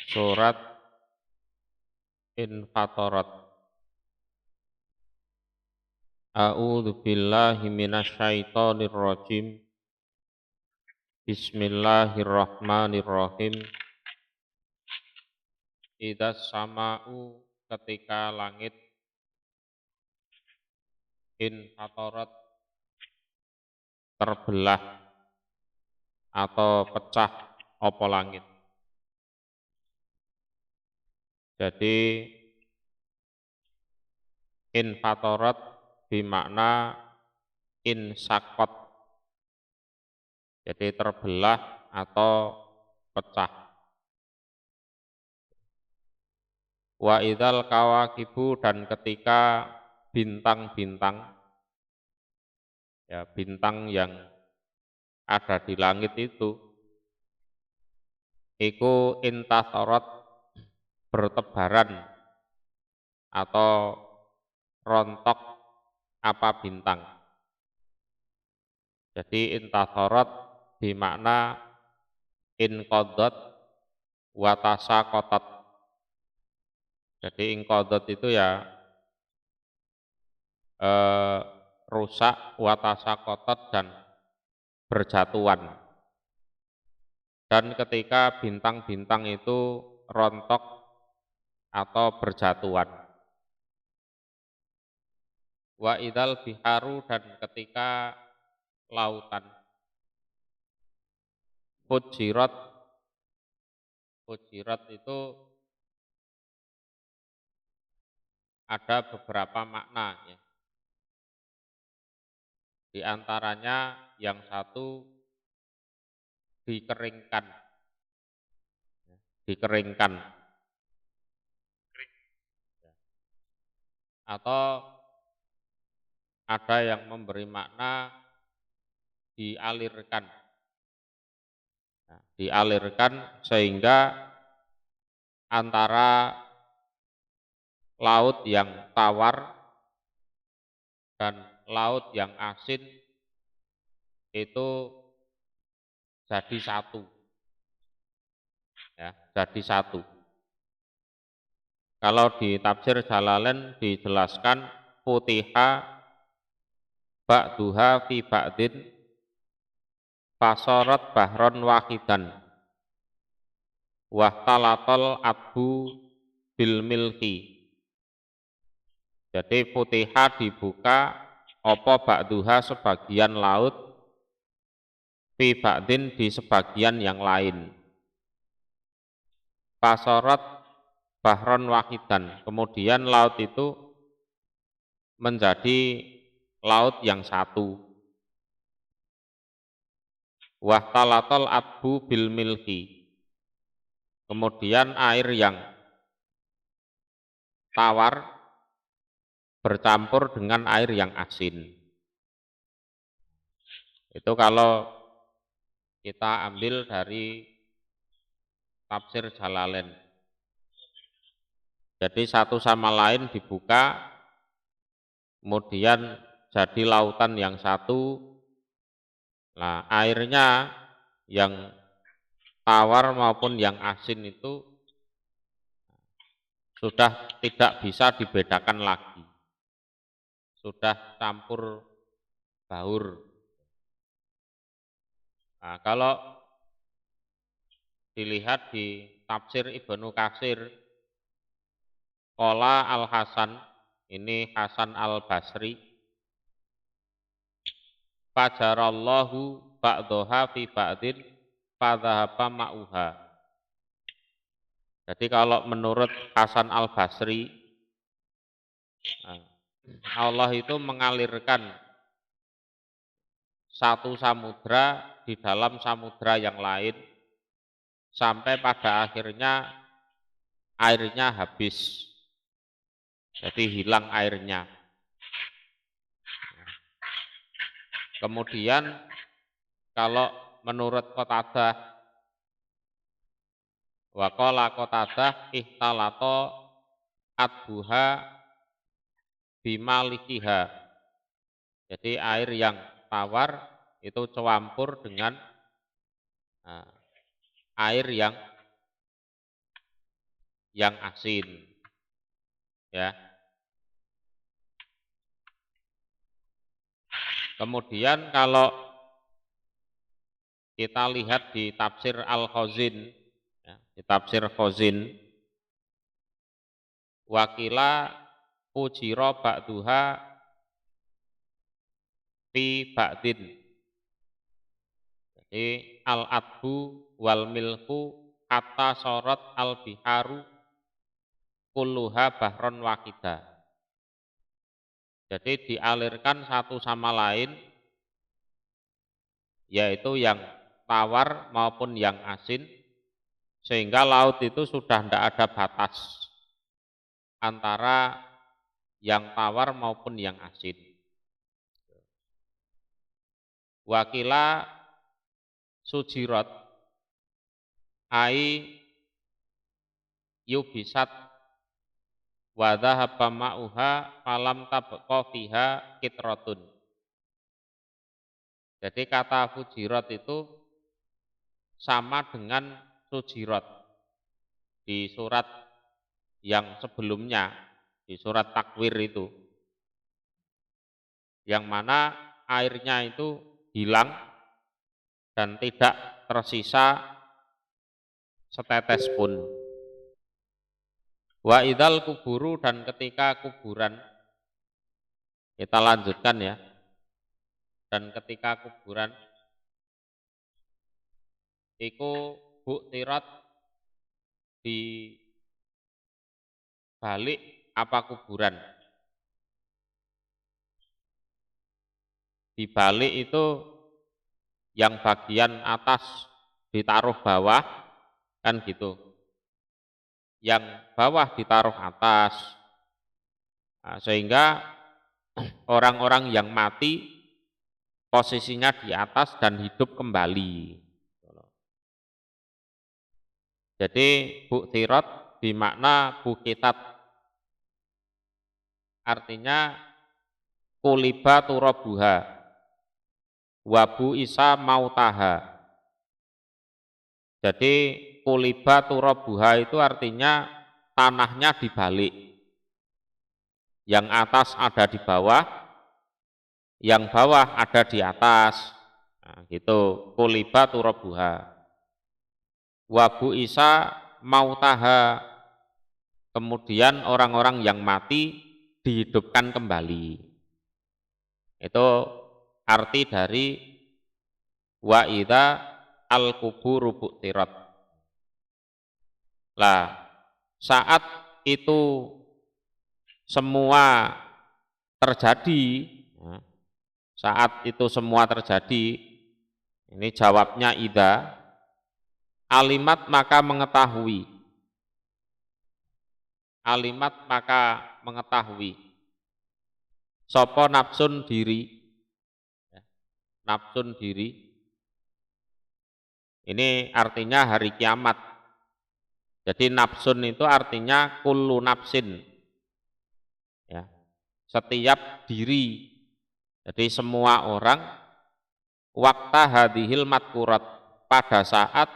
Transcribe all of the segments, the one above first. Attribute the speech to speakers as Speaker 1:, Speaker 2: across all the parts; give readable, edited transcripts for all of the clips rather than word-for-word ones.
Speaker 1: Surat Infatorat. A'udzu billahi minasyaitonir rajim. Bismillahirrahmanirrahim. Idzas sama'u, ketika langit infatorat, terbelah atau pecah apa langit. Jadi infatorat bermakna insakot, jadi terbelah atau pecah. Wa idzal kawakibu, dan ketika bintang-bintang, ya bintang yang ada di langit itu, iku intatharat, bertebaran atau rontok apa bintang. Jadi intatharat bermakna inqadat wa tasaqatat. Jadi inqadat itu ya rusak, wa tasaqatat, dan berjatuhan. Dan ketika bintang-bintang itu rontok atau berjatuhan. Wa idzal biharu, dan ketika lautan fujirat. Fujirat itu ada beberapa makna, ya. Di antaranya yang satu dikeringkan, dikeringkan, atau ada yang memberi makna dialirkan. Nah, dialirkan sehingga antara laut yang tawar dan laut yang asin itu jadi satu, ya, jadi satu. Kalau di tafsir Jalalain dijelaskan futiha ba'duha fi ba'din fasorat bahron wahidan wahtalatal adbu bil milki. Jadi futiha dibuka apa ba'duha sebagian laut fi ba'din di sebagian yang lain. Fasorat bahron wahidan, kemudian laut itu menjadi laut yang satu. Wahtalatal adbu bil milki, kemudian air yang tawar bercampur dengan air yang asin. Itu kalau kita ambil dari tafsir Jalalain. Jadi satu sama lain dibuka, kemudian jadi lautan yang satu. Nah, airnya yang tawar maupun yang asin itu sudah tidak bisa dibedakan lagi. Sudah campur baur. Nah, kalau dilihat di tafsir Ibnu Katsir, qala Al-Hasan, ini Hasan Al-Basri, fajarallahu ba'daha fi ba'din fadhahaba ma'uha. Jadi kalau menurut Hasan Al-Basri, Allah itu mengalirkan satu samudra di dalam samudra yang lain sampai pada akhirnya airnya habis. Jadi hilang airnya. Kemudian kalau menurut Qatadah, wa qala Qatadah ihtalato adbuha bimalikiha. Jadi air yang tawar itu campur dengan air yang yang asin. Ya. Kemudian kalau kita lihat di tafsir Al-Khazin, ya, di tafsir Khazin, wakila ujira ba'duha fi ba'din. Jadi al-adbu wal milku hatta sorot al-biharu kulluha bahron wakida. Jadi dialirkan satu sama lain, yaitu yang tawar maupun yang asin, sehingga laut itu sudah tidak ada batas antara yang tawar maupun yang asin. Wakila sujirat ai yubisat wa dhahaba ma'uha falam tabqa fiha kitratun. Jadi kata fujirat itu sama dengan sujirat di surat yang sebelumnya, di surat Takwir itu, yang mana airnya itu hilang dan tidak tersisa setetes pun. Wa idzal kuburu, dan ketika kuburan, kita lanjutkan ya, dan ketika kuburan iku buktirat di balik apa kuburan, di balik itu yang bagian atas ditaruh bawah, kan gitu, yang bawah ditaruh atas. Nah, sehingga orang-orang yang mati posisinya di atas dan hidup kembali. Jadi buktirat bermakna bukitat, artinya kuliba turabuha wabu isa mautaha. Jadi kuliba turabuha itu artinya tanahnya dibalik, yang atas ada di bawah, yang bawah ada di atas. Nah, gitu, kuliba turabuha wabu isa mautaha, kemudian orang-orang yang mati dihidupkan kembali. Itu arti dari wa idza al-kuburu bu'tirat. Lah, saat itu semua terjadi, saat itu semua terjadi, ini jawabnya idza, alimat maka mengetahui, alimat maka mengetahui, sopo nafsun diri, nafsun diri, ini artinya hari kiamat. Jadi nafsun itu artinya kullu nafsin, ya, setiap diri. Jadi semua orang, wakta hadhil madkurat, pada saat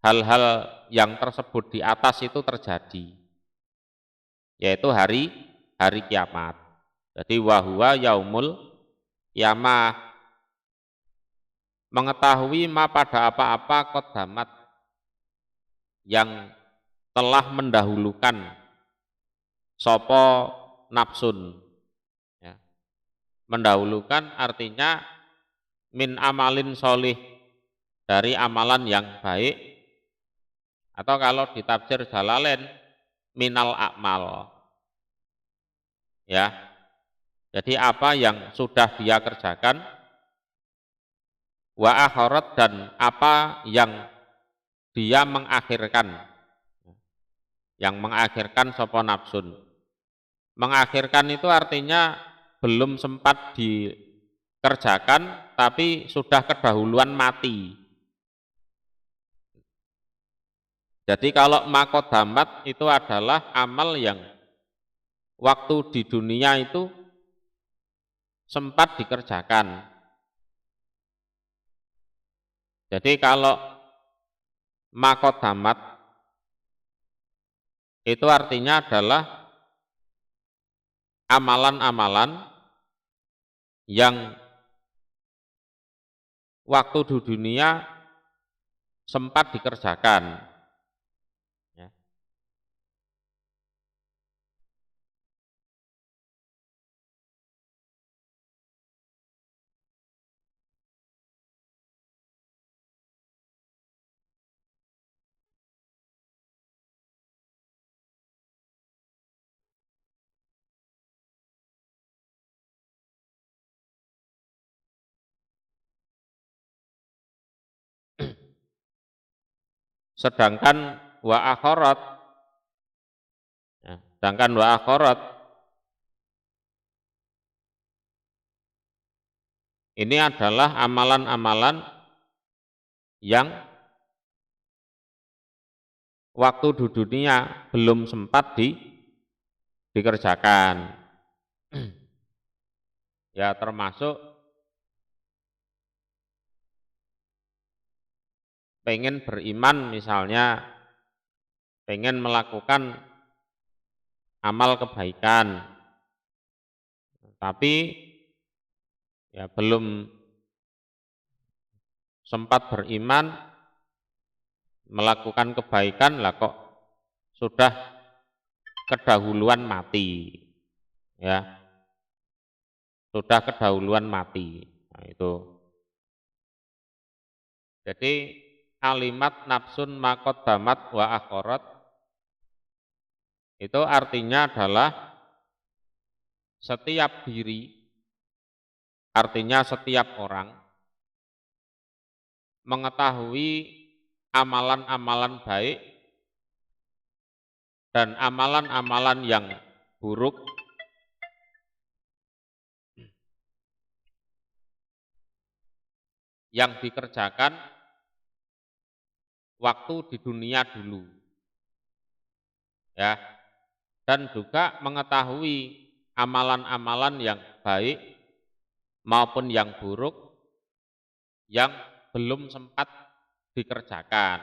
Speaker 1: hal-hal yang tersebut di atas itu terjadi, yaitu hari kiamat. Jadi wahuwa yaumul kiamah, mengetahui ma pada apa-apa qaddamat, yang telah mendahulukan sopo nafsun, ya. Mendahulukan artinya min amalin solih, dari amalan yang baik, atau kalau di tafsir Jalalain minal akmal, ya. Jadi apa yang sudah dia kerjakan, wa akhirat, dan apa yang dia mengakhirkan, yang mengakhirkan sopo nafsun. Mengakhirkan itu artinya belum sempat dikerjakan tapi sudah kedahuluan mati. Jadi kalau makodamat itu adalah amal yang waktu di dunia itu sempat dikerjakan. Jadi kalau makodamat itu artinya adalah amalan-amalan yang waktu di dunia sempat dikerjakan. Ya. Sedangkan wa akharat, ya, sedangkan wa akharat ini adalah amalan-amalan yang waktu di dunia belum sempat dikerjakan. Ya termasuk pengen beriman misalnya, pengen melakukan amal kebaikan, tapi ya belum sempat beriman, melakukan kebaikan, lah kok sudah kedahuluan mati, ya sudah kedahuluan mati. Nah, itu. Jadi kalimat nafsun maqaddamat wa akharat itu artinya adalah setiap diri, artinya setiap orang mengetahui amalan-amalan baik dan amalan-amalan yang buruk yang dikerjakan waktu di dunia dulu. Ya. Dan juga mengetahui amalan-amalan yang baik maupun yang buruk yang belum sempat dikerjakan.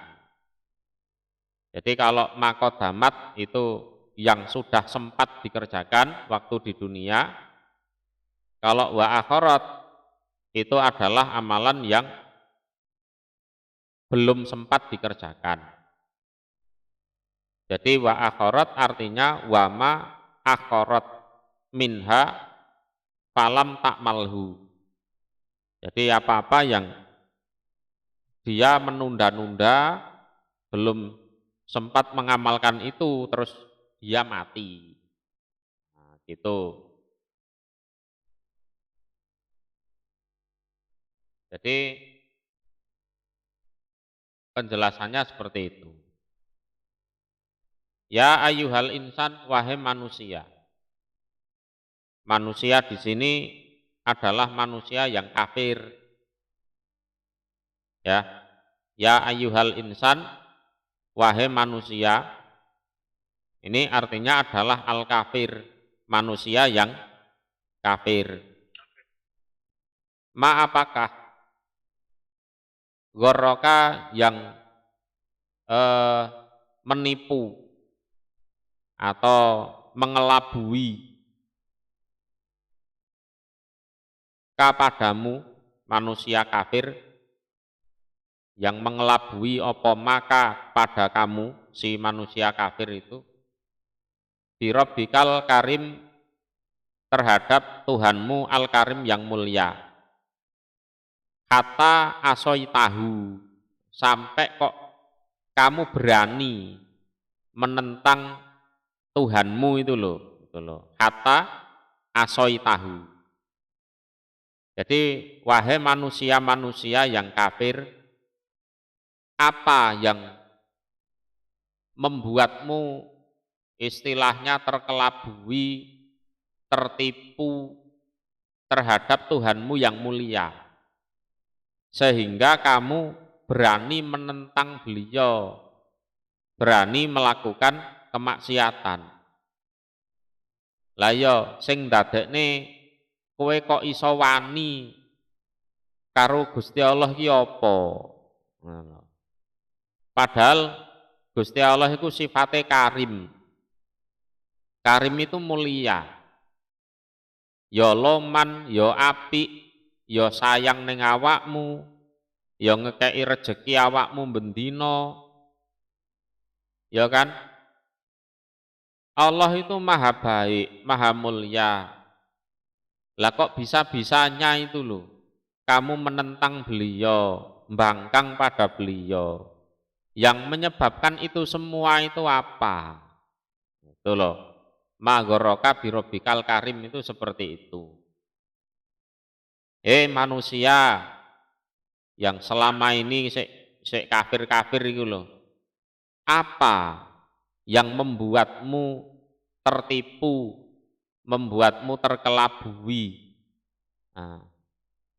Speaker 1: Jadi kalau maqaddamat itu yang sudah sempat dikerjakan waktu di dunia, kalau wa akharat itu adalah amalan yang belum sempat dikerjakan. Jadi wa akharat artinya wa ma akharat minha falam takmalhu. Jadi apa-apa yang dia menunda-nunda, belum sempat mengamalkan itu, terus dia mati. Nah, gitu. Jadi penjelasannya seperti itu. Ya ayyuhal insan, wahai manusia. Manusia di sini adalah manusia yang kafir. Ya ayyuhal insan, wahai manusia. Ini artinya adalah al-kafir, manusia yang kafir. Ma apakah goroka yang menipu atau mengelabui kepadamu manusia kafir, yang mengelabui apa maka pada kamu si manusia kafir itu birabbikal karim, terhadap Tuhanmu al-karim yang mulia, kata asoi tahu, sampai kok kamu berani menentang Tuhanmu itu loh, kata asoi tahu. Jadi wahai manusia-manusia yang kafir, apa yang membuatmu istilahnya terkelabui, tertipu terhadap Tuhanmu yang mulia, sehingga kamu berani menentang beliau, berani melakukan kemaksiatan. Lah ya sing ndadekne kowe kok iso wani karo Gusti Allah ki apa? Padahal Gusti Allah itu sifatnya karim, Karim itu mulia. Ya loman, ya apik, ya sayang ning awakmu, ya ngekei rejeki awakmu bendino. Ya kan? Allah itu maha baik, maha mulia. Lah kok bisa-bisanya itu loh, kamu menentang beliau, membangkang pada beliau. Yang menyebabkan itu semua itu apa? Itu loh. Ma ghorraka birobikal karim itu seperti itu. Manusia yang selama ini sik kafir-kafir itu loh. Apa yang membuatmu tertipu, membuatmu terkelabui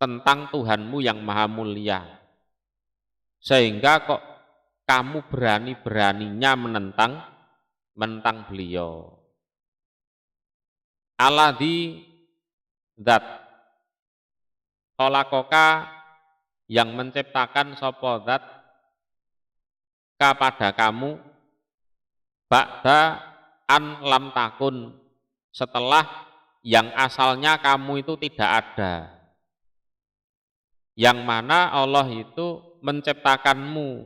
Speaker 1: tentang Tuhanmu yang maha mulia? Sehingga kok kamu berani-beraninya menentang beliau. Alladzi zat khalaqa yang menciptakan sapa zat kepada kamu ba'da an lam takun, setelah yang asalnya kamu itu tidak ada. Yang mana Allah itu menciptakanmu,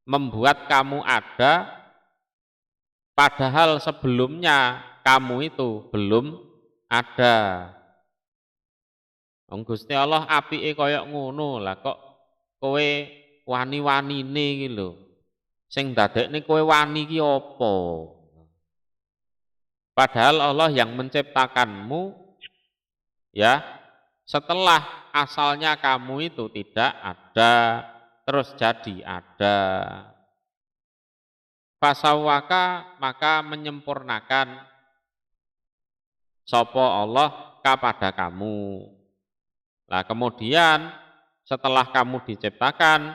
Speaker 1: membuat kamu ada, padahal sebelumnya kamu itu belum ada. Gusti Allah apike kaya ngono lah, kok kowe wani-wanine iki lho. Sing dadekne kowe wani ki apa? Padahal Allah yang menciptakanmu ya, setelah asalnya kamu itu tidak ada, terus jadi ada. Fasawwaka, maka menyempurnakan sapa Allah kepada kamu. Nah kemudian setelah kamu diciptakan,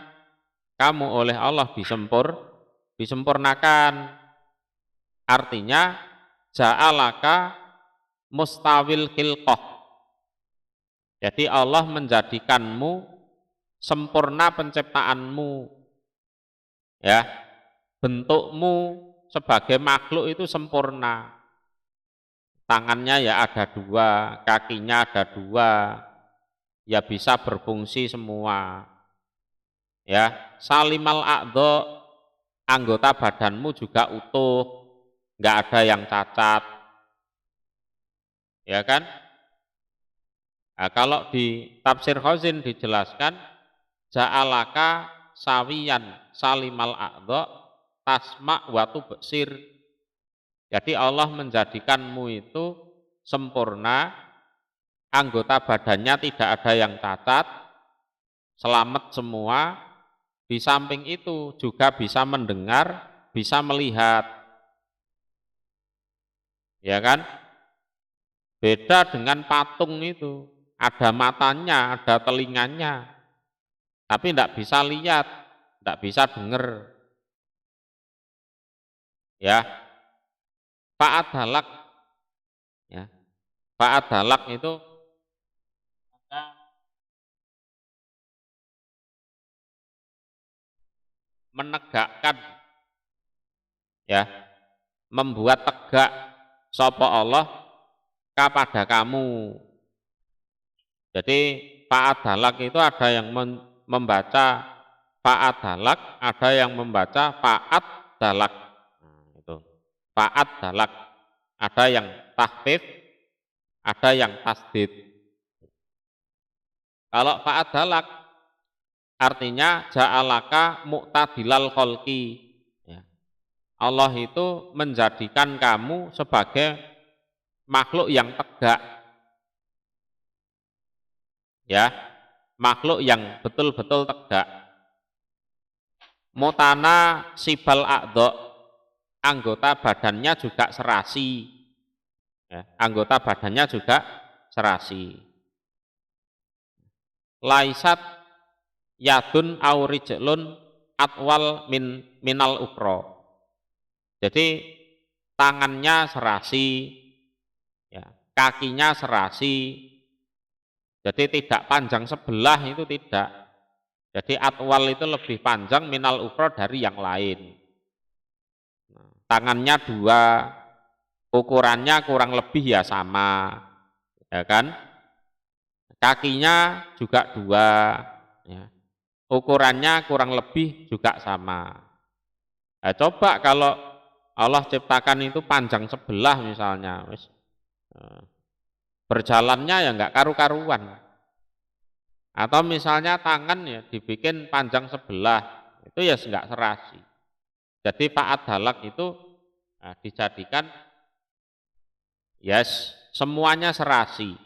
Speaker 1: kamu oleh Allah disempurnakan. Artinya ja'alaka mustawil khilqah. Jadi Allah menjadikanmu sempurna penciptaanmu. Ya. Bentukmu sebagai makhluk itu sempurna. Tangannya ya ada dua, kakinya ada dua, ya bisa berfungsi semua. Ya, salimal a'dha, anggota badanmu juga utuh, nggak ada yang cacat. Ya kan? Nah, kalau di tafsir Khazin dijelaskan ja'alaka sawiyan salimal a'dha tasma' wa tubsir. Jadi Allah menjadikanmu itu sempurna, anggota badannya tidak ada yang cacat, selamat semua. Di samping itu juga bisa mendengar, bisa melihat. Ya kan? Beda dengan patung itu, ada matanya, ada telinganya, tapi tidak bisa lihat, tidak bisa dengar. Ya, Fa'ad halak, ya, Fa'ad halak itu menegakkan, ya, membuat tegak sapa Allah kepada kamu. Jadi Fa'ad halak itu ada yang membaca Fa'ad halak, ada yang membaca Fa'ad dalak. Fa'ad dalak, ada yang tahfif, ada yang tasdid. Kalau fa'ad dalak artinya ja'alaka mu'tadilal kholqi. Ya. Allah itu menjadikan kamu sebagai makhluk yang tegak. Ya, makhluk yang betul-betul tegak. Mutana sibal a'dha, anggota badannya juga serasi. Ya, anggota badannya juga serasi. Laisat yadun au rijlun atwal minal ukro. Jadi tangannya serasi, ya, kakinya serasi. Jadi tidak panjang sebelah, itu tidak. Jadi atwal itu lebih panjang minal ukro dari yang lain. Tangannya dua, ukurannya kurang lebih ya sama, ya kan? Kakinya juga dua, ya. Ukurannya kurang lebih juga sama. Nah, coba kalau Allah ciptakan itu panjang sebelah misalnya, berjalannya ya nggak karu-karuan. Atau misalnya tangan ya dibikin panjang sebelah, itu ya nggak serasi. Jadi Pak Dalak itu dijadikan semuanya serasi.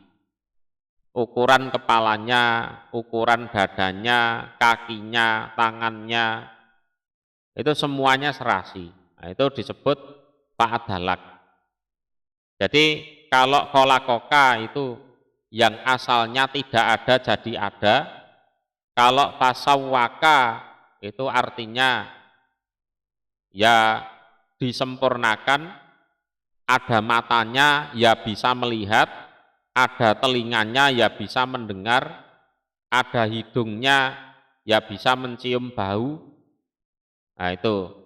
Speaker 1: Ukuran kepalanya, ukuran dadanya, kakinya, tangannya, itu semuanya serasi. Nah, itu disebut Pak Dalak. Jadi kalau kolakoka itu yang asalnya tidak ada jadi ada, kalau pasawwaka itu artinya ya disempurnakan, ada matanya ya bisa melihat, ada telinganya ya bisa mendengar, ada hidungnya ya bisa mencium bau. Nah itu.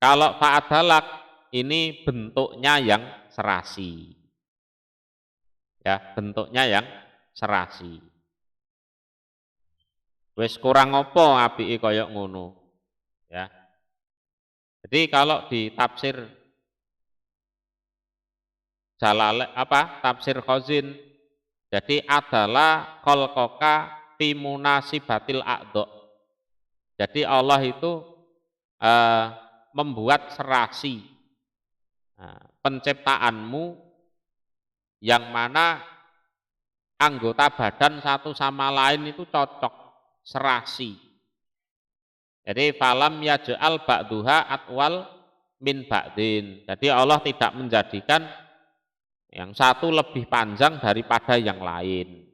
Speaker 1: Kalau fa'adalak ini bentuknya yang serasi. Ya, bentuknya yang serasi. Wis kurang apa apike kaya ngono. Ya. Jadi kalau di tafsir tafsir Khazin, jadi adalah khalqaka fi munasibatil a'dha. Jadi Allah itu membuat serasi penciptaanmu yang mana anggota badan satu sama lain itu cocok, serasi. Jadi falam yaj'al ba'duha atwal min ba'din. Jadi Allah tidak menjadikan yang satu lebih panjang daripada yang lain.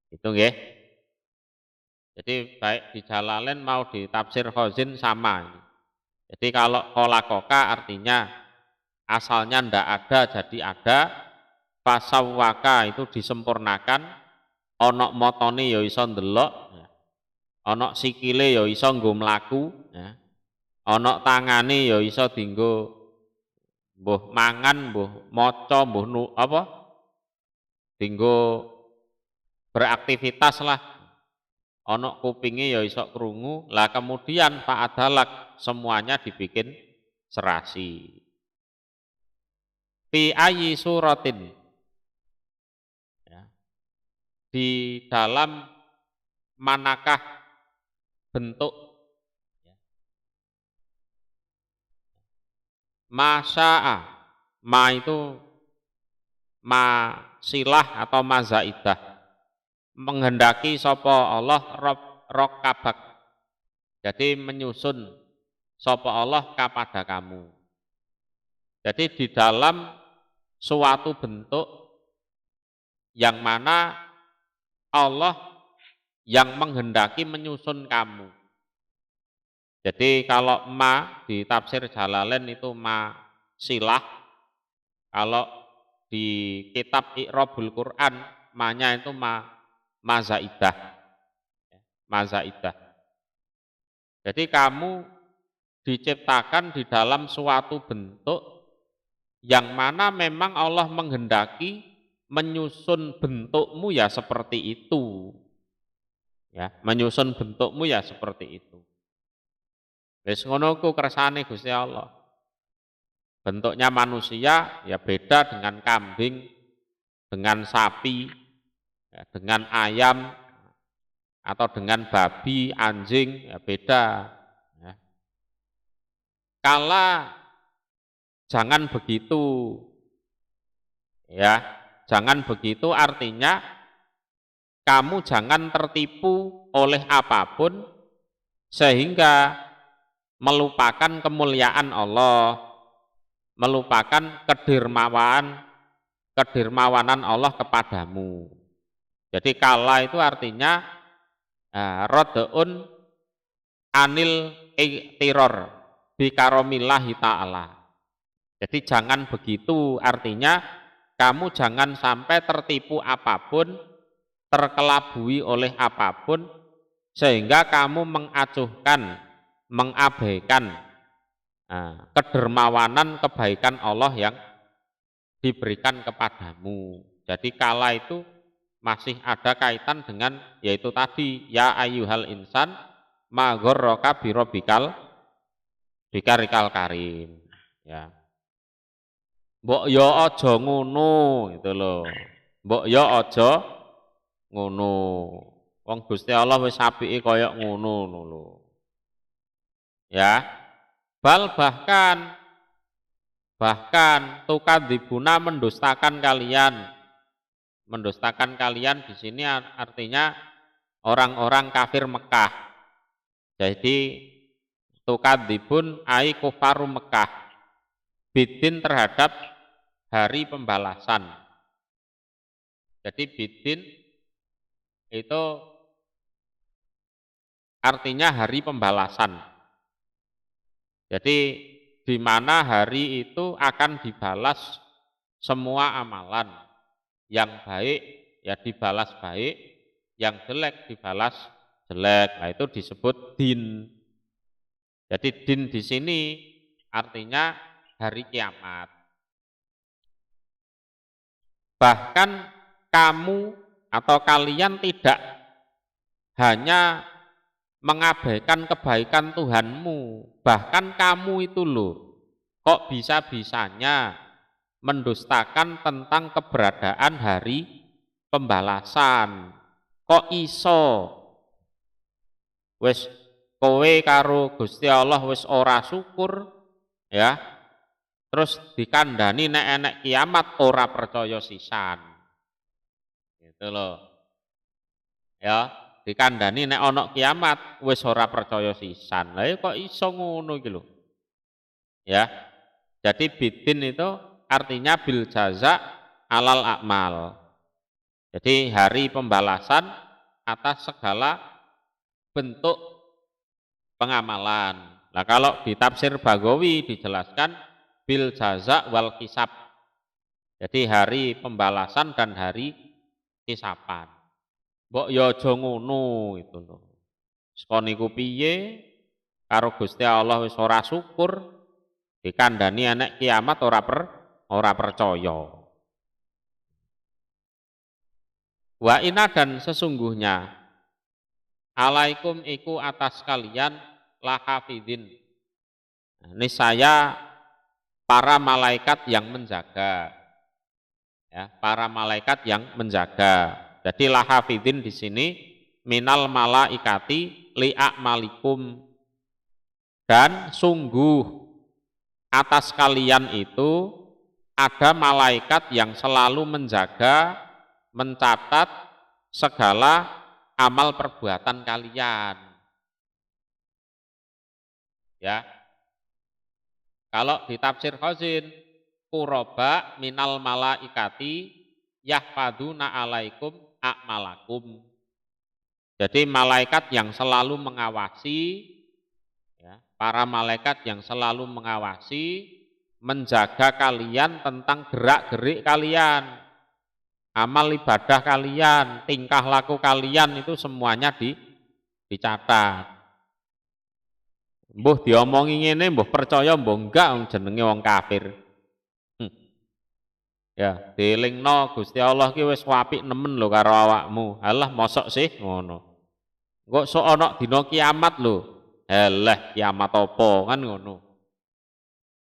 Speaker 1: Itu nggih. Jadi baik di Jalalain mau di tafsir Khazin sama. Jadi kalau kolakoka artinya asalnya ndak ada jadi ada, pasawwaka itu disempurnakan, onok motone ya iso ndelok, onok sikile ya iso nggo mlaku, onok tangane ya iso dienggo mbuh mangan, mbuh maca, mbuh dienggo beraktivitas lah. Onok kupinge ya iso krungu, lah kemudian fa'adalak semuanya dibikin serasi. Fi ayyi suratin, ya, di dalam manakah bentuk, ya. Masya'a, ma itu ma silah atau ma zaidah, menghendaki sapa Allah rokkabak, jadi menyusun sapa Allah kepada kamu. Jadi di dalam suatu bentuk yang mana Allah yang menghendaki menyusun kamu. Jadi kalau ma di tafsir Jalalain itu ma silah, kalau di kitab I'rabul Quran ma-nya itu ma zaidah. Ma zaidah. Jadi kamu diciptakan di dalam suatu bentuk yang mana memang Allah menghendaki menyusun bentukmu ya seperti itu. Ya, menyusun bentukmu ya seperti itu. Wis ngono ku kersane Gusti Allah. Bentuknya manusia ya beda dengan kambing, dengan sapi, ya, dengan ayam, atau dengan babi, anjing, ya beda. Ya. Kala jangan begitu, ya, jangan begitu artinya kamu jangan tertipu oleh apapun sehingga melupakan kemuliaan Allah, melupakan kedermawanan Allah kepadamu. Jadi kala itu artinya rod'un anil iktiror bikaromillahi ta'ala. Jadi jangan begitu, artinya kamu jangan sampai tertipu apapun, terkelabui oleh apapun, sehingga kamu mengacuhkan, mengabaikan Nah, kedermawanan kebaikan Allah yang diberikan kepadamu. Jadi kala itu masih ada kaitan dengan yaitu tadi ya ayyuhal insan ma gharraka bikarikal karim. Ya. Mbok yo aja ngono gitu loh. Mbok yo aja ngono. Wong Gusti Allah wis apike kaya ngono lho. Ya. Bahkan tukadzibuna mendustakan kalian. Mendustakan kalian di sini artinya orang-orang kafir Mekah. Jadi tukadzibun ai kufaru Mekah. Bidin terhadap hari pembalasan. Jadi bidin itu artinya hari pembalasan. Jadi di mana hari itu akan dibalas semua amalan. Yang baik ya dibalas baik, yang jelek dibalas jelek. Nah, itu disebut din. Jadi din di sini artinya hari kiamat. Bahkan kamu atau kalian tidak hanya mengabaikan kebaikan Tuhanmu, bahkan kamu itu loh, kok bisa-bisanya mendustakan tentang keberadaan hari pembalasan. Kok iso? Wis kowe karo Gusti Allah wis ora syukur, ya. Terus dikandani nek enek kiamat ora percaya sisan. Gitu loh. Ya, dikandani nek ana kiamat wis ora percaya sisan. Lah kok iso ngono iki lho. Ya. Jadi bidin itu artinya bil jaza alal akmal. Jadi hari pembalasan atas segala bentuk pengamalan. Nah kalau di tafsir Bagawi dijelaskan bil jaza wal kisab. Jadi hari pembalasan dan hari kisapan. Mbok ya aja ngono itu lho. Sekon niku piye karo Gusti Allah wis ora syukur dikandani enek kiamat ora percaya. Wa inna dan sesungguhnya alaikum iku atas kalian lahafidin. Ini saya para malaikat yang menjaga. Ya, para malaikat yang menjaga. Jadi lahafidin di sini minal malaikati li'amalikum. Dan sungguh atas kalian itu ada malaikat yang selalu menjaga, mencatat segala amal perbuatan kalian. Ya. Kalau di tafsir Khazin, quraba minal malaikati yahfaduna alaikum a'malakum. Jadi malaikat yang selalu mengawasi, ya, para malaikat yang selalu mengawasi, menjaga kalian tentang gerak-gerik kalian. Amal ibadah kalian, tingkah laku kalian itu semuanya dicatat. Mbuh diomongi ngene, mbuh percaya, mbuh enggak jenenge wong kafir. Ya, dielingno Gusti Allah ki wis apik nemen lho karo awakmu. Alah mosok sih ngono. Engko sok ana dina kiamat lho. Halah kiamat apa kan ngono.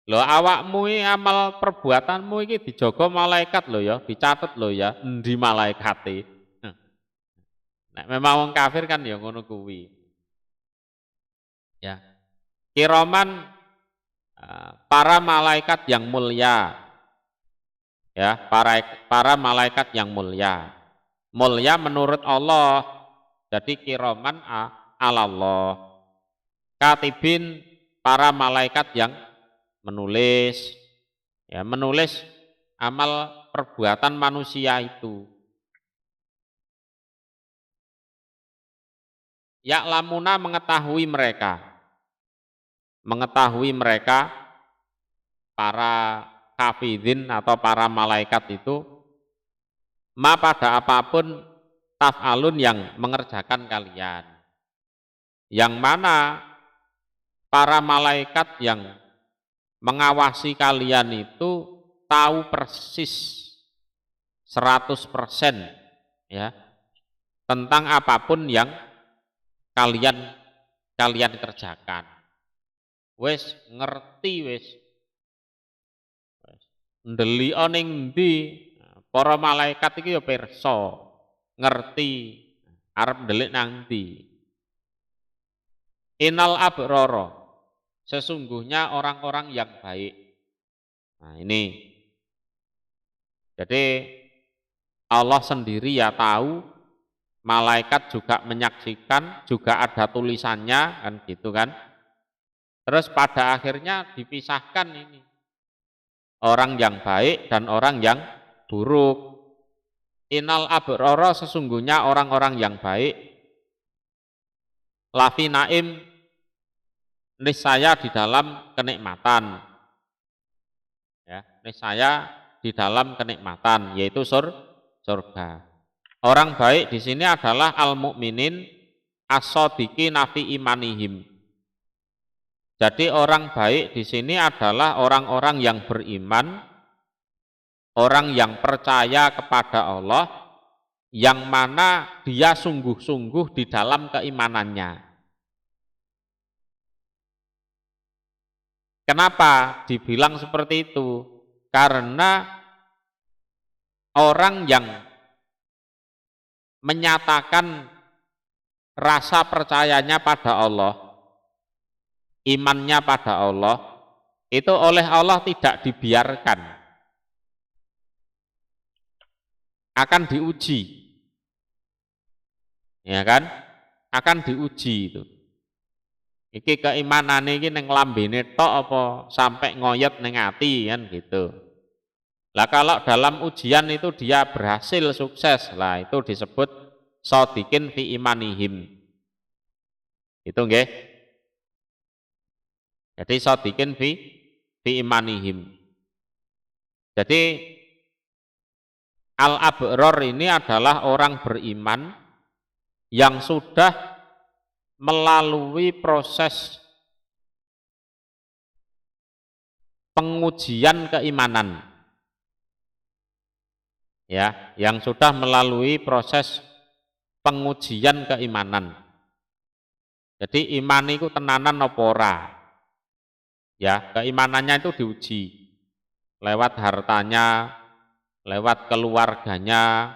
Speaker 1: Lho awakmu iki amal perbuatanmu iki dijaga malaikat lho ya, dicatet lho ya, endi malaikate. Nek memang wong kafir kan ya ngono kuwi. Ya. Kiraman para malaikat yang mulia. Ya, para malaikat yang mulia. Mulia menurut Allah. Jadi kiraman alallah. Katibin para malaikat yang menulis, ya menulis amal perbuatan manusia itu. Ya'lamuna mengetahui mereka para kafidin atau para malaikat itu ma pada apapun taf'alun yang mengerjakan kalian. Yang mana para malaikat yang mengawasi kalian itu tahu persis 100% ya tentang apapun yang kalian kerjakan. Wis ngerti wis. Ndeliko ning ndi para malaikat iki ya pirsa, ngerti arep ndelik nang ndi. Innal abrara, sesungguhnya orang-orang yang baik. Nah, ini. Jadi Allah sendiri ya tahu, malaikat juga menyaksikan, juga ada tulisannya kan gitu kan. Terus pada akhirnya dipisahkan ini. Orang yang baik dan orang yang buruk. Innal abrara, sesungguhnya orang-orang yang baik. Lafi naim, niscaya di dalam kenikmatan. Ya, niscaya di dalam kenikmatan, yaitu surga. Orang baik di sini adalah al-mu'minin as-shadiqi nafi imanihim. Jadi orang baik di sini adalah orang-orang yang beriman, orang yang percaya kepada Allah, yang mana dia sungguh-sungguh di dalam keimanannya. Kenapa dibilang seperti itu? Karena orang yang menyatakan rasa percayanya pada Allah, imannya pada Allah, itu oleh Allah tidak dibiarkan, akan diuji, ya kan? Akan diuji itu. Iki keimanan iki ning lambene tok apa sampai ngoyot ning ati kan gitu. Lah kalau dalam ujian itu dia berhasil sukses, lah itu disebut shadiqin fi imanihim. Itu nggih. Jadi shadiqin fi imanihim. Jadi al-abror ini adalah orang beriman yang sudah melalui proses pengujian keimanan. Ya, yang sudah melalui proses pengujian keimanan. Jadi iman itu tenanan apa ora? Ya, keimanannya itu diuji lewat hartanya, lewat keluarganya,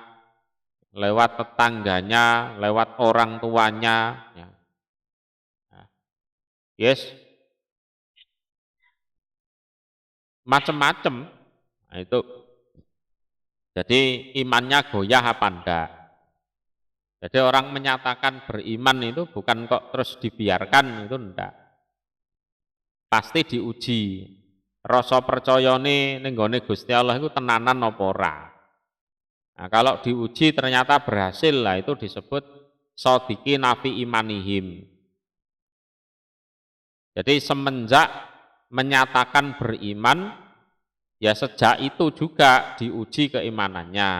Speaker 1: lewat tetangganya, lewat orang tuanya. Ya. Yes, macam-macam. Nah, itu. Jadi imannya goyah apa enggak? Jadi orang menyatakan beriman itu bukan kok terus dibiarkan, itu enggak. Pasti diuji. Rasa percayane ning gone Gusti Allah itu tenanan apa ora. Nah, kalau diuji ternyata berhasil, lah itu disebut shadiqi nafi imanihim. Jadi semenjak menyatakan beriman, ya sejak itu juga diuji keimanannya.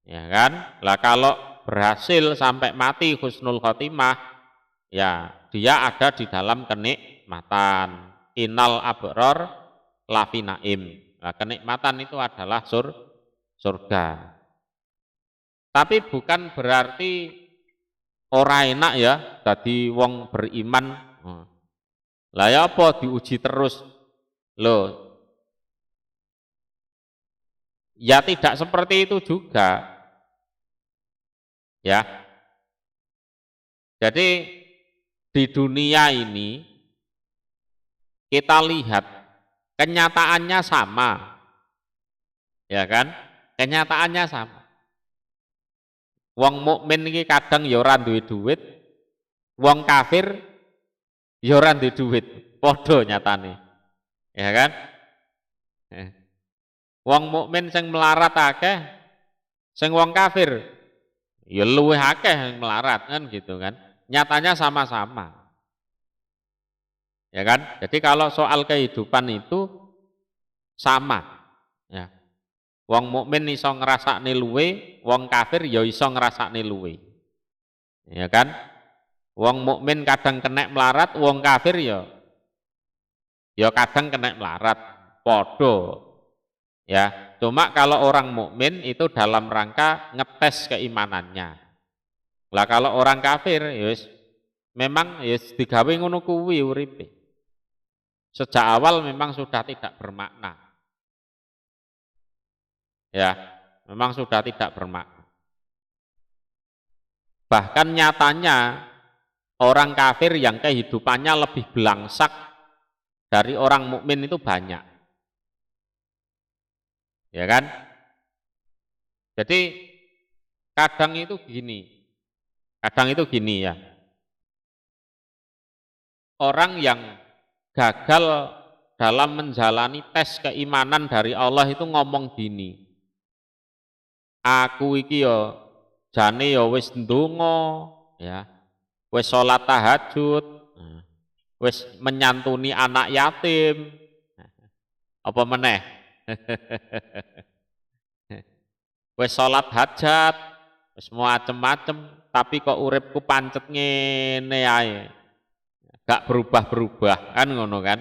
Speaker 1: Ya kan? Lah kalau berhasil sampai mati husnul khotimah, ya dia ada di dalam kenikmatan. Innal abror lafi naim. Nah, kenikmatan itu adalah surga. Tapi bukan berarti ora enak ya dadi wong beriman. Lah ya apa diuji terus? Loh, ya tidak seperti itu juga. Ya. Jadi di dunia ini kita lihat kenyataannya sama. Ya kan? Kenyataannya sama. Wong mukmin iki kadang ya ora duwe duit, wong kafir ya ora duwe duit, padha nyatane. Ya kan? Wong mukmin sing melarat akeh, sing wong kafir ya luwih akeh sing melarat kan gitu kan. Nyatanya sama-sama. Ya kan? Jadi kalau soal kehidupan itu sama. Ya. Wong mukmin iso ngrasakne luwe, wong kafir ya iso ngrasakne luwe. Ya kan? Wong mukmin kadang kena melarat, wong kafir ya Ya kadang kena melarat, podo. Ya, cuma kalau orang mukmin itu dalam rangka ngetes keimanannya. Lah kalau orang kafir, yus memang yus digawe ngono kuwi uripe. Sejak awal memang sudah tidak bermakna. Ya, memang sudah tidak bermakna. Bahkan nyatanya orang kafir yang kehidupannya lebih belangsak dari orang mukmin itu banyak. Ya kan? Jadi kadang itu gini ya. Orang yang gagal dalam menjalani tes keimanan dari Allah itu ngomong gini. Aku iki yo jane yo wis ndonga ya. Wis salat tahajud, wis menyantuni anak yatim. Apa meneh? Wis salat hajat, wis macem-macem, tapi kok uripku pancet ngene ae. Gak berubah-berubah kan ngono kan?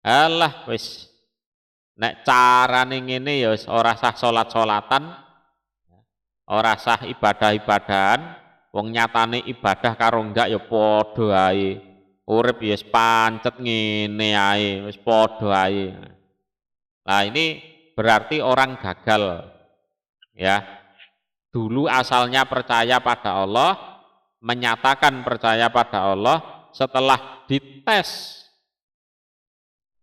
Speaker 1: Alah wis nek carane ngene ya wis ora sah salat-salatan, ora sah ibadah-ibadahan, wong nyatane ibadah karo enggak ya padha ae. Urip ya wis pancet ngene ae, wis padha ae. Nah, ini berarti orang gagal. Ya. Dulu asalnya percaya pada Allah, menyatakan percaya pada Allah, setelah dites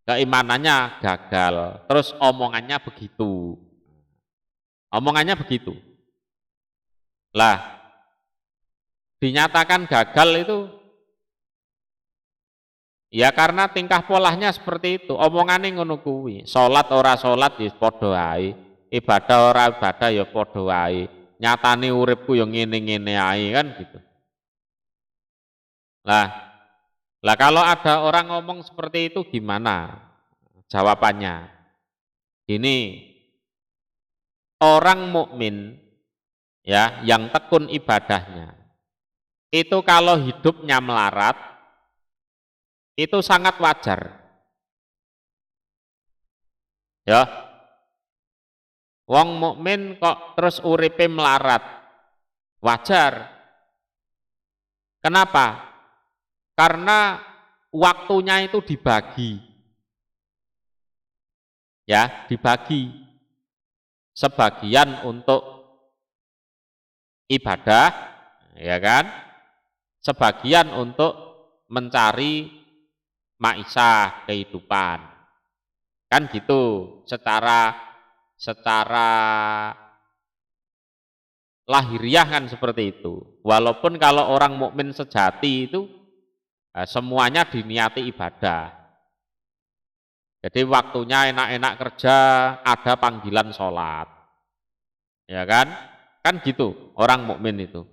Speaker 1: keimanannya gagal. Terus omongannya begitu. Omongannya begitu. Lah, dinyatakan gagal itu ya karena tingkah polanya seperti itu. Omongannya ngono kuwi. Salat ora salat ya padha ae. Ibadah ora ibadah ya padha wae. Nyatane uripku ya ngene-ngene ae kan gitu. Lah kalau ada orang ngomong seperti itu gimana? Jawabannya. Ini orang mukmin ya yang tekun ibadahnya. Itu kalau hidupnya melarat itu sangat wajar. Ya, wong mukmin kok terus uripe melarat. Wajar. Kenapa? Karena waktunya itu dibagi. Ya, dibagi. Sebagian untuk ibadah, ya kan? Sebagian untuk mencari maisha kehidupan. Kan gitu, secara lahiriah kan seperti itu. Walaupun kalau orang mukmin sejati itu semuanya diniati ibadah. Jadi waktunya enak-enak kerja, ada panggilan sholat. Ya kan? Kan gitu orang mukmin itu.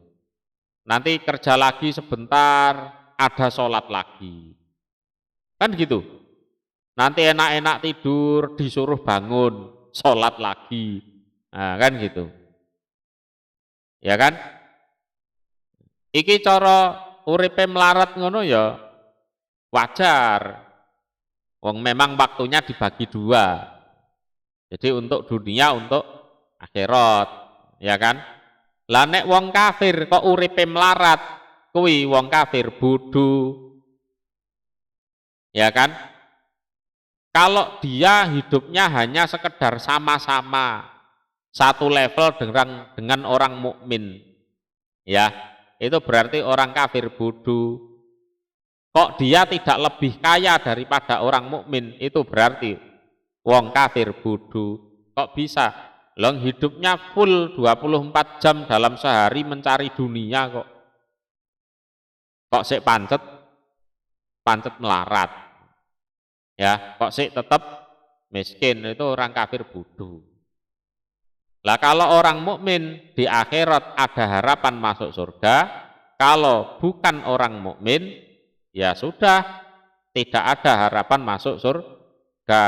Speaker 1: Nanti kerja lagi sebentar, ada sholat lagi. Kan gitu. Nanti enak-enak tidur, disuruh bangun, sholat lagi. Nah, kan gitu. Ya kan? Iki cara uripe melarat ngono ya wajar. Wong memang waktunya dibagi dua. Jadi untuk dunia, untuk akhirat, ya kan? Lah nek wong kafir kok uripe melarat, kuwi wong kafir bodoh. Ya kan? Kalau dia hidupnya hanya sekedar sama-sama satu level dengan orang mukmin, ya, itu berarti orang kafir bodoh. Kok dia tidak lebih kaya daripada orang mukmin, itu berarti wong kafir bodoh. Kok bisa? Long hidupnya full 24 jam dalam sehari mencari dunia kok. Kok sik pancet melarat. Ya, kok sik tetap miskin, itu orang kafir bodoh. Lah kalau orang mukmin di akhirat ada harapan masuk surga, kalau bukan orang mukmin ya sudah tidak ada harapan masuk surga.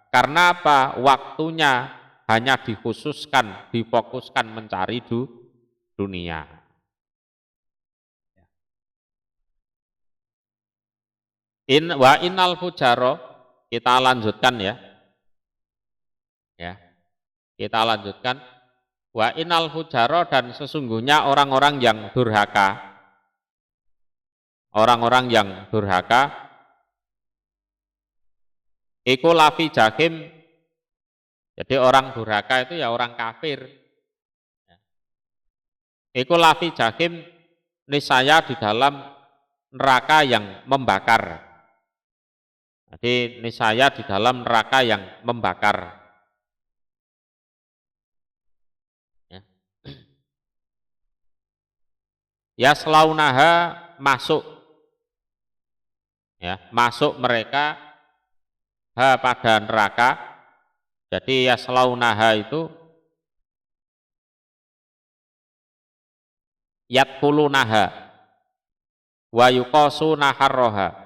Speaker 1: Karena apa? Waktunya hanya dikhususkan, difokuskan mencari dunia. Innal fujaro kita lanjutkan ya. Ya. Kita lanjutkan. Wa innal fujaro, dan sesungguhnya orang-orang yang durhaka. Orang-orang yang durhaka iku lafi jahim. Jadi orang durhaka itu ya orang kafir. Iku lafi jahim, niscaya di dalam neraka yang membakar. Jadi niscaya di dalam neraka yang membakar. Ya selaunaha, masuk. Ya, masuk mereka pada neraka. Jadi ya selaunaha itu yadkhulunaha wa yuqasuna harroha,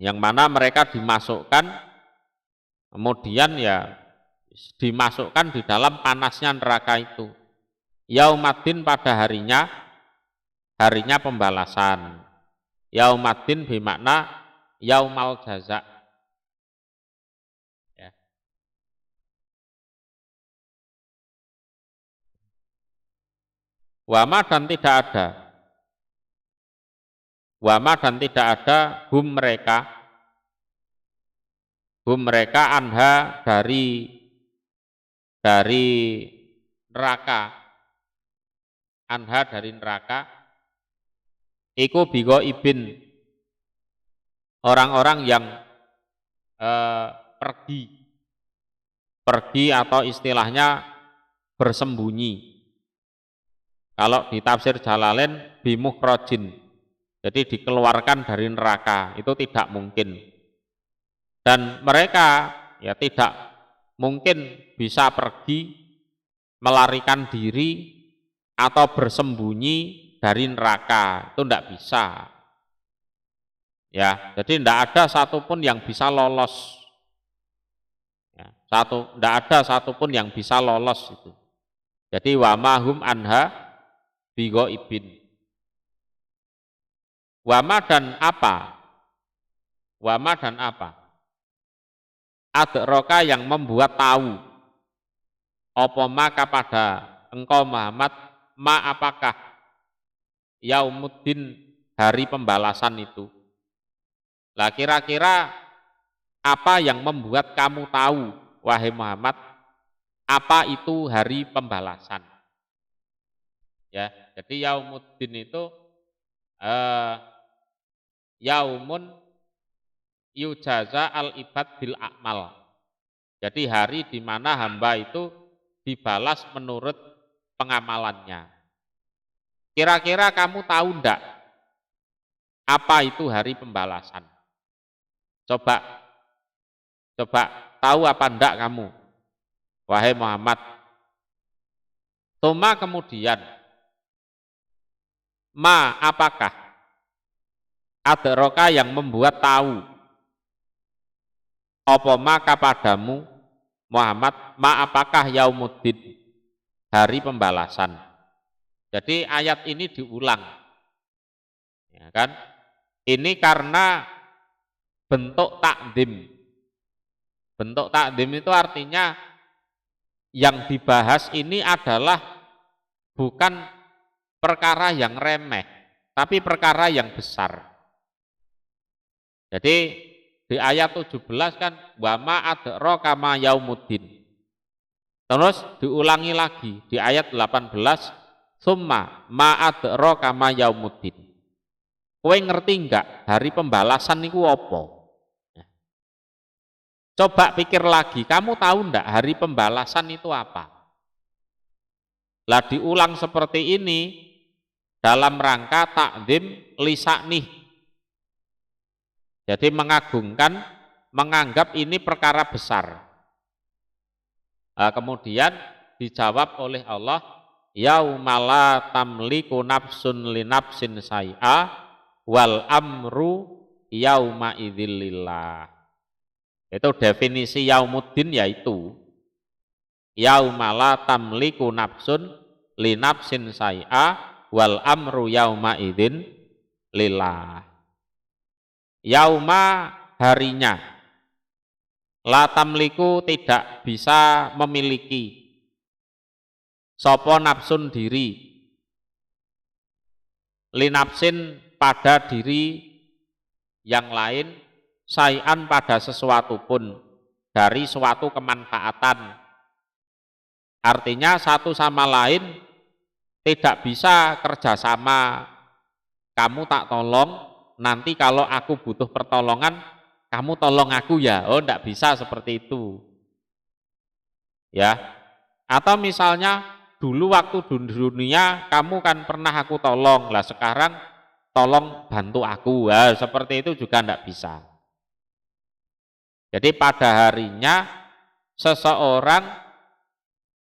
Speaker 1: yang mana mereka dimasukkan, kemudian ya dimasukkan di dalam panasnya neraka itu. Yaumaddin, pada harinya pembalasan. Yaumaddin bermakna yaumal jaza. Ya. Wama, dan tidak ada. Wama, dan tidak ada hum mereka anha, dari neraka, anha, dari neraka, iku bigo ibin, orang-orang yang pergi atau istilahnya bersembunyi. Kalau di tafsir Jalalain bimukrojin, jadi dikeluarkan dari neraka, itu tidak mungkin. Dan mereka ya tidak mungkin bisa pergi, melarikan diri atau bersembunyi dari neraka, itu tidak bisa. Ya, jadi tidak ada satupun yang bisa lolos. Ya, tidak ada satupun yang bisa lolos itu. Jadi wamahum anha bigo ibin. Wama, dan apa? Wama, dan apa? Adroka, yang membuat tahu. Opo maka pada engkau Muhammad, ma apakah yaumuddin, hari pembalasan itu. Lah kira-kira apa yang membuat kamu tahu, wahai Muhammad, apa itu hari pembalasan? Ya, jadi yaumuddin itu yaumun yujaza al-ibad bil a'mal. Jadi hari di mana hamba itu dibalas menurut pengamalannya. Kira-kira kamu tahu enggak apa itu hari pembalasan? Coba tahu apa enggak kamu, wahai Muhammad? Tuma, kemudian, ma apakah adroka, yang membuat tahu, opo maka padamu Muhammad, ma apakah yaumuddin, hari pembalasan. Jadi ayat ini diulang, ya kan? Ini karena bentuk takdim. Bentuk takdim itu artinya yang dibahas ini adalah bukan perkara yang remeh, tapi perkara yang besar. Jadi di ayat 17 kan wama adraka ma yaumuddin. Terus diulangi lagi di ayat 18, summa ma adraka ma yaumuddin. Kowe ngerti enggak hari pembalasan niku apa? Coba pikir lagi, kamu tahu enggak hari pembalasan itu apa? Lah diulang seperti ini dalam rangka takdim lisa'nih. Jadi mengagungkan, menganggap ini perkara besar. Nah, kemudian dijawab oleh Allah, yaumala tamliku nafsun li nafsin say'a wal amru yauma idzillillah. Itu definisi yaumuddin, yaitu yaumala tamliku nafsun li nafsin say'a wal amru yauma idzin lillah. yauma harinya, la tamliku tidak bisa memiliki, sopo nafsun diri, linapsin pada diri yang lain, sayan pada sesuatu pun, dari suatu kemanfaatan. Artinya satu sama lain tidak bisa kerjasama, kamu tak tolong, nanti kalau aku butuh pertolongan, kamu tolong aku ya. Oh, tidak bisa seperti itu. Ya. Atau misalnya dulu waktu dunia kamu kan pernah aku tolong, lah sekarang tolong bantu aku. Ya, seperti itu juga tidak bisa. Jadi pada harinya seseorang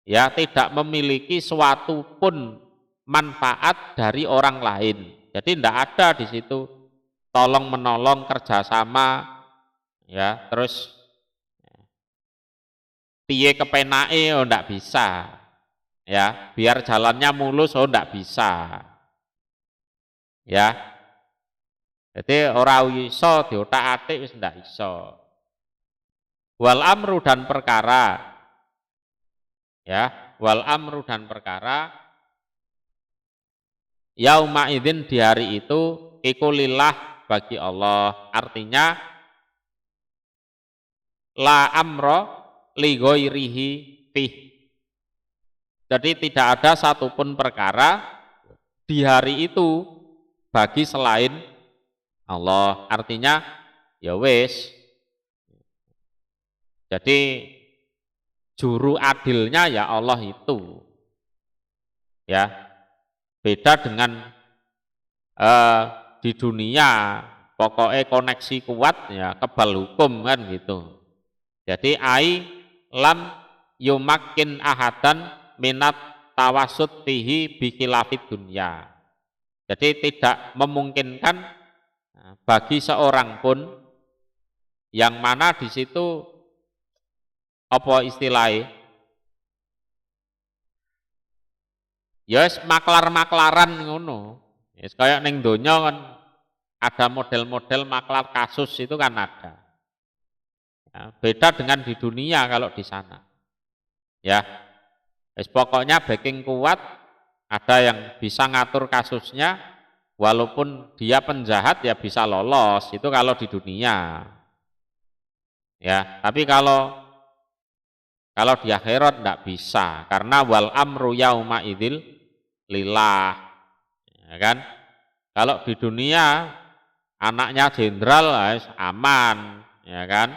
Speaker 1: ya tidak memiliki suatu pun manfaat dari orang lain. Jadi tidak ada di situ tolong menolong kerjasama, ya terus piye kepenake oh ndak bisa, ya biar jalannya mulus oh ndak bisa, ya jadi ora iso diotak-atik wis ndak iso. Wal amru dan perkara, ya wal amru dan perkara yauma idzin di hari itu iku lillah bagi Allah, artinya la amro li ghairihi fih. Jadi tidak ada satupun perkara di hari itu bagi selain Allah. Artinya ya wis. Jadi juru adilnya ya Allah itu. Ya. Beda dengan di dunia pokoknya koneksi kuat ya kebal hukum kan gitu. Jadi ai lam yumakin ahadan minat tawasud tihi bikilafid dunya. Jadi tidak memungkinkan bagi seorang pun yang mana di situ apa istilahnya? Yes, maklar-maklaran ngono. Yes, kayak ning donya kan ada model-model maklar kasus itu kan ada. Ya, beda dengan di dunia kalau di sana. Ya, yes, pokoknya backing kuat, ada yang bisa ngatur kasusnya, walaupun dia penjahat ya bisa lolos, itu kalau di dunia. Ya, tapi kalau di akhirat tidak bisa, karena wal amru yauma idzil lillah. Ya kan? Kalau di dunia anaknya jenderal aman, ya kan?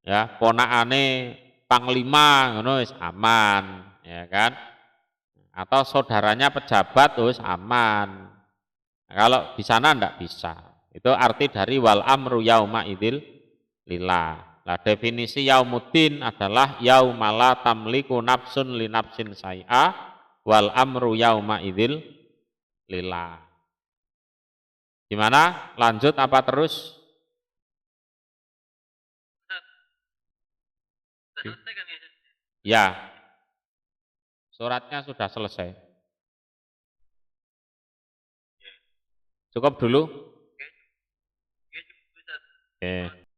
Speaker 1: Ya, ponakane panglima ngono wis aman, ya kan? Atau saudaranya pejabat wis aman. Nah, kalau di sana ndak bisa. Itu arti dari wal amru yauma idzil lillah. Nah, definisi yaumuddin adalah yaumala tamliku nafsun li nafsin sai'a wal amru yauma idzil lillah. Gimana? Lanjut apa terus? Ya, suratnya sudah selesai. Cukup dulu? Oke.